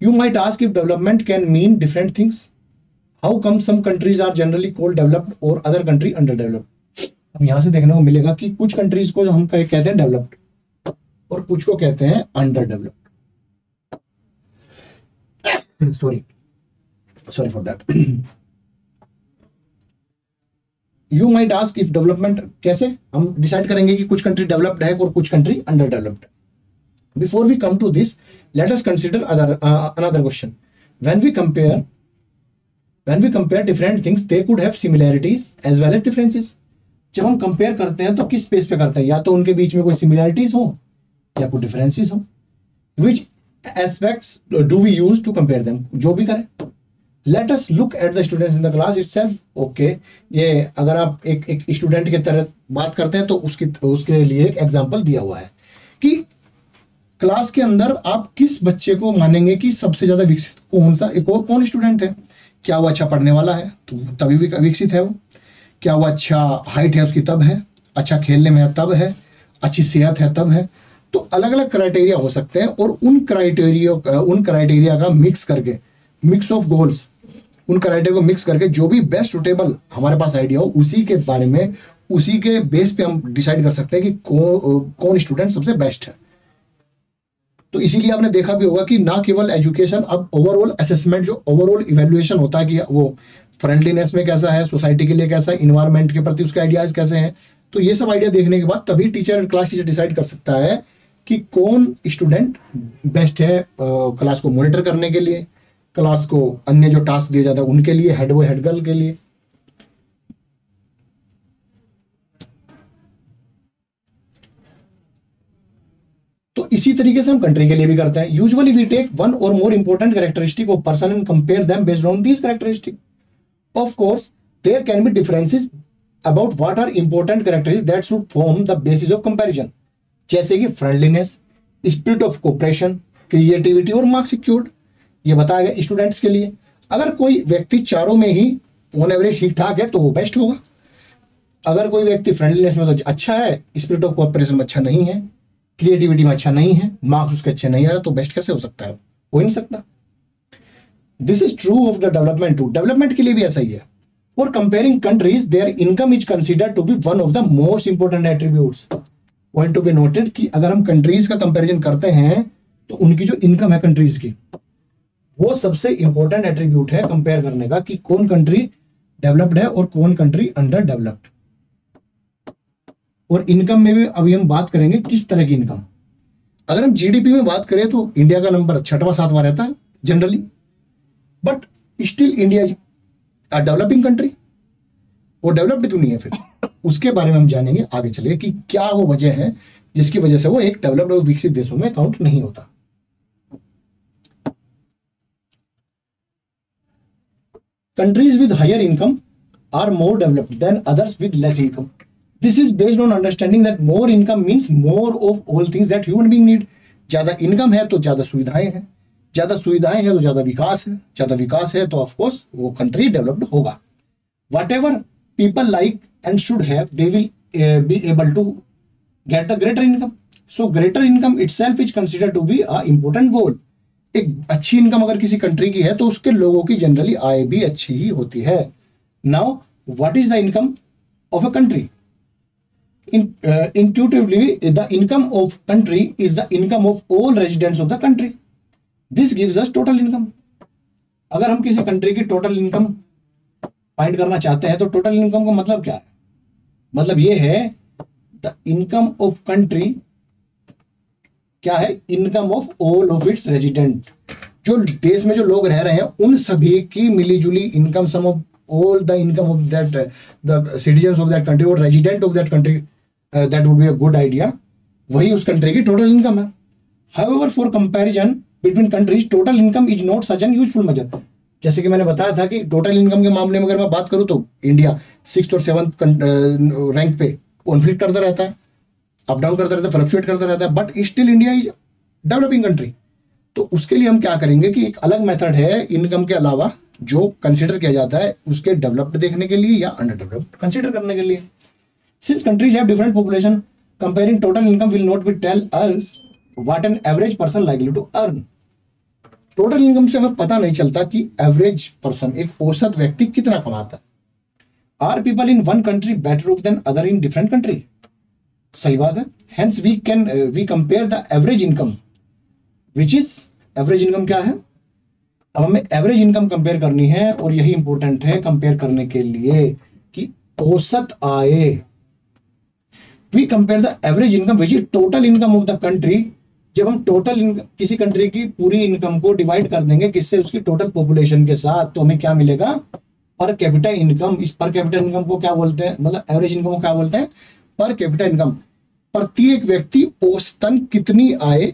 You might ask if development can mean different things. How come some countries are generally called developed और अदर कंट्री अंडर डेवलप्ड? अब यहां से देखने को मिलेगा कि कुछ कंट्रीज को हम कहते हैं डेवलप्ड और कुछ को कहते हैं under developed. Sorry for that. You might ask if development, कैसे हम डिसाइड करेंगे कि कुछ कंट्री डेवलप्ड है और कुछ country under developed? Before we come to this, let us consider another question. When we compare different things, they could have similarities as well as differences. जब हम कंपेयर करते हैं तो किस स्पेस पे करते हैं? या तो उनके बीच में कोई सिमिलैरिटीज हो या कोई डिफरेंसेस हो। Which aspects do we use to compare them? जो भी करें। Let us look at the students in the class itself. Okay, ये अगर आप एक स्टूडेंट के तरह बात करते हैं तो उसके लिए एक एग्जाम्पल दिया हुआ है कि क्लास के अंदर आप किस बच्चे को मानेंगे कि सबसे ज्यादा विकसित कौन स्टूडेंट है। क्या वो अच्छा पढ़ने वाला है तो तभी विकसित है वो? क्या वो अच्छा हाइट है उसकी तब है? अच्छा खेलने में है तब है? अच्छी सेहत है तब है? तो अलग अलग क्राइटेरिया हो सकते हैं और उन क्राइटेरिया का मिक्स ऑफ गोल्स, उन क्राइटेरिया को मिक्स करके जो भी बेस्ट सुटेबल हमारे पास आइडिया हो उसी के बारे में, उसी के बेस पे हम डिसाइड कर सकते हैं कि कौन स्टूडेंट सबसे बेस्ट है। तो इसीलिए आपने देखा भी होगा कि ना केवल एजुकेशन, अब ओवरऑल असेसमेंट, जो ओवरऑल इवैल्यूएशन होता है कि वो फ्रेंडलीनेस में कैसा है, सोसाइटी के लिए कैसा है, इन्वायरमेंट के प्रति उसके आइडियाज कैसे हैं। तो ये सब आइडिया देखने के बाद तभी क्लास टीचर डिसाइड कर सकता है कि कौन स्टूडेंट बेस्ट है क्लास को मॉनिटर करने के लिए, क्लास को अन्य जो टास्क दिए जाता है उनके लिए, हेड बॉय हेड गर्ल के लिए। तो इसी तरीके से हम कंट्री के लिए भी करते हैं। Usually we take one or more important characteristic of person and compare them based on these characteristic. Of course there can be differences about what are important characteristic that should form the basis of comparison, जैसे कि friendliness, spirit of cooperation, creativity और marks secured. ये बताया गया students के लिए। अगर कोई व्यक्ति चारों में ही ऑन एवरेज ठीक ठाक है तो वो बेस्ट होगा। अगर कोई व्यक्ति फ्रेंडलीनेस में तो अच्छा है, स्पिरिट ऑफ कोऑपरेशन में अच्छा नहीं है, क्रिएटिविटी में अच्छा नहीं है, मार्क्स उसके अच्छे नहीं आ रहा, तो बेस्ट कैसे हो सकता है? हो ही नहीं सकता। This is true of the development too. Development के लिए भी ऐसा ही है। For comparing countries their income is considered to be one of the most important attributes. Point to be noted कि अगर हम कंट्रीज का कंपैरिजन करते हैं तो उनकी जो इनकम है कंट्रीज की, वो सबसे इंपॉर्टेंट एट्रीब्यूट है कंपेयर करने का, कि कौन कंट्री डेवलप्ड है और कौन कंट्री अंडर डेवलप्ड। और इनकम में भी अभी हम बात करेंगे किस तरह की इनकम। अगर हम जीडीपी में बात करें तो इंडिया का नंबर 6वां 7वां रहता है generally, but still India a developing country. वो डेवलप्ड क्यों नहीं है फिर? उसके बारे में हम जानेंगे आगे चले कि क्या वो वजह है जिसकी वजह से वो एक डेवलप्ड और विकसित देशों में काउंट नहीं होता। Countries with higher income are more developed than others with less income. This is based on understanding that more income means more of all things that human being need। ज्यादा income है तो ज्यादा सुविधाएं हैं, ज्यादा सुविधाएं हैं तो ज्यादा विकास है, ज्यादा विकास है तो ऑफ कोर्स वो कंट्री डेवलप्ड होगा। Whatever people like and should have, they will be able to get the greater income। So greater income itself is considered to be a important goal। एक अच्छी इनकम अगर किसी country की है तो उसके लोगों की जनरली आय भी अच्छी ही होती है। Now what is the income of a country? Intuitively, the income of country is the income of all residents of the country। This gives us total income। अगर हम किसी कंट्री की टोटल इनकम फाइंड करना चाहते हैं तो total income का मतलब क्या है? मतलब ये है द इनकम ऑफ कंट्री क्या है? Income of all of its resident. जो देश में जो लोग रह रहे हैं उन सभी की मिलीजुली income, sum of all the income of that the citizens of that country और resident of that country, that would be a good idea। वही उस कंट्री की टोटल इनकम है। However, for comparison between countries, total income is not such an useful measure। जैसे कि मैंने बताया था कि टोटल इनकम के मामले में अगर मैं बात करूं तो इंडिया 6th और 7th रैंक पे कॉन्फ्लिक्ट करता रहता है, अप डाउन करता रहता है, फ्लक्चुएट करता रहता है, but still India is developing country. तो उसके लिए हम क्या करेंगे कि एक अलग मेथड है इनकम के अलावा जो कंसिडर किया जाता है उसके डेवलप्ड देखने के लिए या अंडर डेवलप्ड कंसिडर करने के लिए। Since countries have different population, comparing total income will not be tell us what an average person likely to earn। Total income से हमें पता नहीं चलता कि एवरेज पर्सन, एक औसत व्यक्ति कितना कमाता है। Are people in one country better off than other in different country? सही बात है। Hence we compare the average income, which is average income क्या है? अब हमें एवरेज इनकम कंपेयर करनी है और यही इंपॉर्टेंट है कंपेयर करने के लिए कि औसत आय। We compare the average income which is total income of the country। जब हम टोटल किसी कंट्री की पूरी इनकम को डिवाइड कर देंगे किससे? उसकी टोटल पॉपुलेशन के साथ, तो हमें क्या मिलेगा? Per capita income. इस पर कैपिटा इनकम को क्या बोलते हैं? मतलब एवरेज इनकम को क्या बोलते हैं? Per capita income. प्रत्येक व्यक्ति औसतन कितनी आय,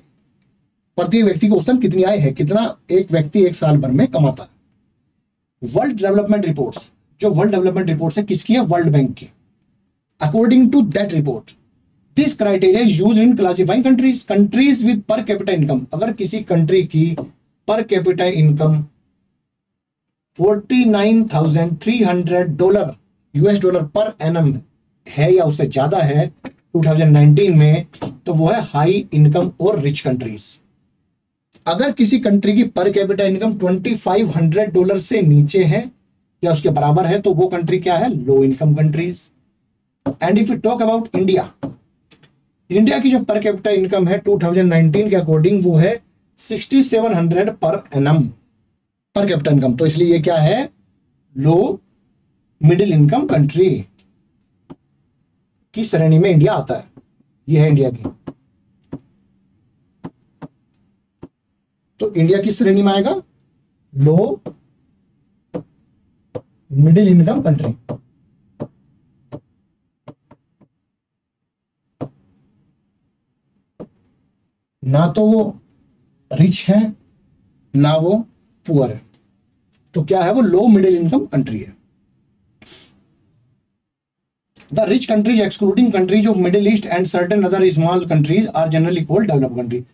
प्रत्येक व्यक्ति की औसतन कितनी आय है, कितना एक व्यक्ति एक साल भर में कमाता है। वर्ल्ड डेवलपमेंट रिपोर्ट्स, जो वर्ल्ड डेवलपमेंट रिपोर्ट्स है किसकी है? वर्ल्ड बैंक की। According to that report, this criteria is used in classifying countries with per capita income। अगर किसी कंट्री की per capita income $49,300 US dollar per annum है या उससे ज्यादा है 2019 में, तो वो है हाई इनकम और रिच कंट्रीज। अगर किसी कंट्री की पर कैपिटा इनकम $2,500 से नीचे है या उसके बराबर है तो वो कंट्री क्या है? Low income countries. And if you talk about India, India की जो पर कैपिटा इनकम है 2019 के अकॉर्डिंग वो है 6700 per annum per capita income. तो इसलिए ये क्या है? लो मिडिल इनकम कंट्री की श्रेणी में इंडिया आता है। ये है इंडिया की। तो इंडिया किस श्रेणी में आएगा? लो मिडिल इनकम कंट्री। ना तो वो रिच है ना वो पुअर है, तो क्या है, वो लो मिडिल इनकम कंट्री है। The rich countries excluding countries of Middle East and certain other small countries are generally called developed country.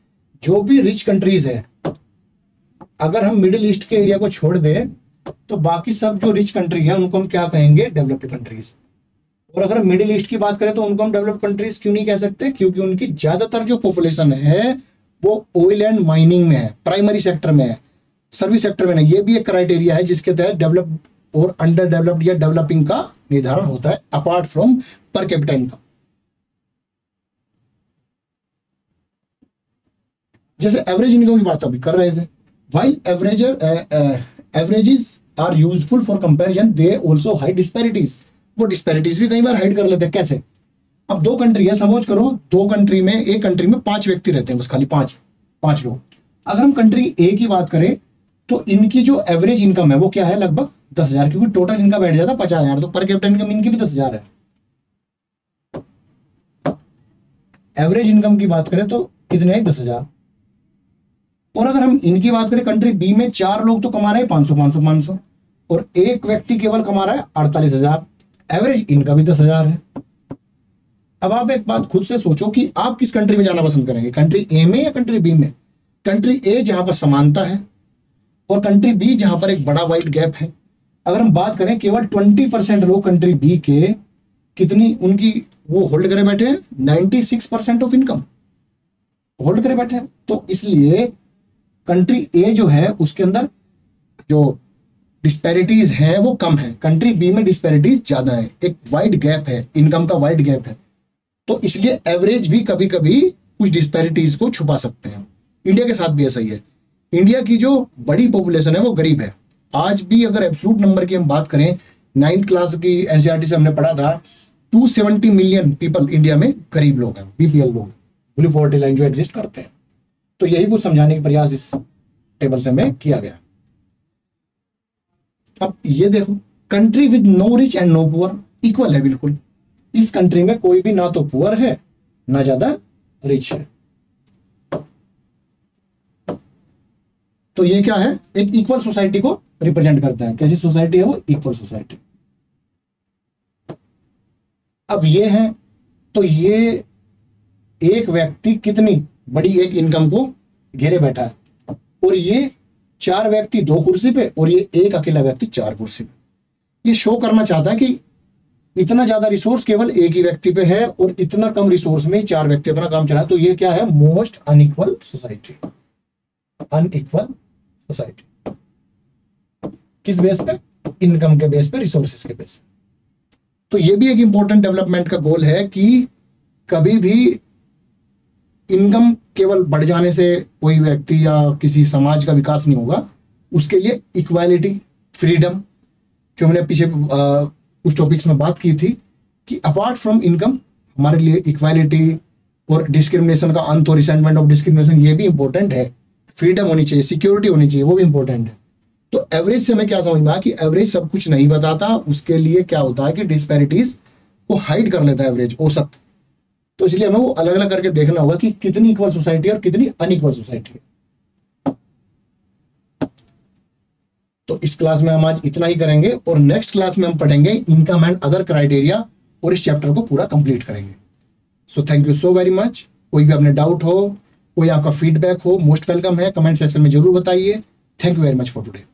जो भी रिच कंट्रीज है, अगर हम मिडिल ईस्ट के एरिया को छोड़ दें तो बाकी सब जो रिच कंट्री है उनको हम क्या कहेंगे, डेवलप्ड कंट्रीज। और अगर हम मिडिल ईस्ट की बात करें तो उनको हम डेवलप्ड कंट्रीज क्यों नहीं कह सकते, क्योंकि उनकी ज्यादातर जो पॉपुलेशन है वो ऑयल एंड माइनिंग में है, प्राइमरी सेक्टर में है, सर्विस सेक्टर में नहीं। ये भी एक क्राइटेरिया है जिसके तहत डेवलप और अंडर डेवलप्ड या डेवलपिंग का निर्धारण होता है, apart from per capita income. जैसे एवरेज इनकम की बात अभी कर रहे थे, while averages are useful for comparison, they also hide disparities। वो disparities भी कई बार हाइड कर लेते हैं। कैसे? अब दो कंट्री है, सपोज करो दो कंट्री में, एक कंट्री में 5 व्यक्ति रहते हैं, बस खाली पांच लोग। अगर हम कंट्री ए की बात करें तो इनकी जो एवरेज इनकम है वो क्या है, लगभग 10,000, क्योंकि टोटल इनका बैठ जाता 50,000, तो पर कैपिटा इनकम इनकी भी 10,000 है। एवरेज इनकम की बात करें तो कितने है, 10,000। और अगर हम इनकी बात करें, कंट्री बी में 4 लोग तो कमा रहे हैं 500 और एक व्यक्ति केवल कमा रहा है 48,000, एवरेज इनका भी 10,000 है। अब आप एक बात खुद से सोचो कि आप किस कंट्री में जाना पसंद करेंगे, कंट्री ए में या कंट्री बी में। कंट्री ए जहां पर समानता है और कंट्री बी जहां पर एक बड़ा वाइड गैप है। अगर हम बात करें, केवल 20% लोग कंट्री बी के कितनी उनकी वो होल्ड करे बैठे हैं, 96% ऑफ इनकम होल्ड करे बैठे हैं। तो इसलिए कंट्री ए जो है उसके अंदर जो डिस्पैरिटीज है वो कम है, कंट्री बी में डिस्पैरिटीज ज्यादा है, एक वाइड गैप है, इनकम का वाइड गैप है। तो इसलिए एवरेज भी कभी कभी कुछ डिस्पैरिटीज को छुपा सकते हैं। इंडिया के साथ भी ऐसा ही है। इंडिया की जो बड़ी पॉपुलेशन है वो गरीब है। आज भी अगर एब्सोल्यूट नंबर की हम बात करें, 9th क्लास की एनसीईआरटी से हमने पढ़ा था, 270 मिलियन पीपल इंडिया में गरीब लोग हैं, बीपीएल लोग, बिलो पॉवर्टी लाइन जो एग्जिस्ट करते हैं। तो यही कुछ समझाने का प्रयास इस टेबल से में किया गया। अब ये देखो, country with no rich and no poor equal है बिल्कुल। इस कंट्री में कोई भी ना तो पुअर है ना ज्यादा रिच है। तो ये क्या है, एक इक्वल सोसाइटी को रिप्रेजेंट करता है। कैसी सोसाइटी है वो, इक्वल सोसाइटी। अब ये है, तो ये एक व्यक्ति कितनी बड़ी एक इनकम को घेरे बैठा है, और ये 4 व्यक्ति 2 कुर्सी पे और ये एक अकेला व्यक्ति 4 कुर्सी पे। ये शो करना चाहता है कि इतना ज्यादा रिसोर्स केवल एक ही व्यक्ति पे है और इतना कम रिसोर्स में 4 व्यक्ति अपना काम चला। तो ये क्या है, most unequal society. Unequal society किस बेस पे, इनकम के बेस पे, रिसोर्सेज के बेस पे। तो ये भी एक इंपॉर्टेंट डेवलपमेंट का गोल है कि कभी भी इनकम केवल बढ़ जाने से कोई व्यक्ति या किसी समाज का विकास नहीं होगा। उसके लिए इक्वालिटी, फ्रीडम, जो हमने पीछे उस टॉपिक्स में बात की थी कि अपार्ट फ्रॉम इनकम हमारे लिए इक्वालिटी और डिस्क्रिमिनेशन का अंत और रिसेंटमेंट ऑफ डिस्क्रिमिनेशन, ये भी इंपॉर्टेंट है। फ्रीडम होनी चाहिए, सिक्योरिटी होनी चाहिए, वो भी इंपॉर्टेंट है। तो एवरेज से हमें क्या समझ में आया कि एवरेज सब कुछ नहीं बताता। उसके लिए क्या होता है कि डिस्पैरिटीज को हाइड कर लेता है एवरेज, औसत। तो इसलिए हमें वो अलग अलग करके देखना होगा कि कितनी इक्वल सोसाइटी और कितनी अनइक्वल सोसाइटी है। तो इस क्लास में हम आज इतना ही करेंगे और नेक्स्ट क्लास में हम पढ़ेंगे इनकम एंड अदर क्राइटेरिया और इस चैप्टर को पूरा कंप्लीट करेंगे। So thank you so very much. कोई भी अपने डाउट हो, कोई आपका फीडबैक हो, मोस्ट वेलकम है। कमेंट सेक्शन में जरूर बताइए। Thank you very much for today.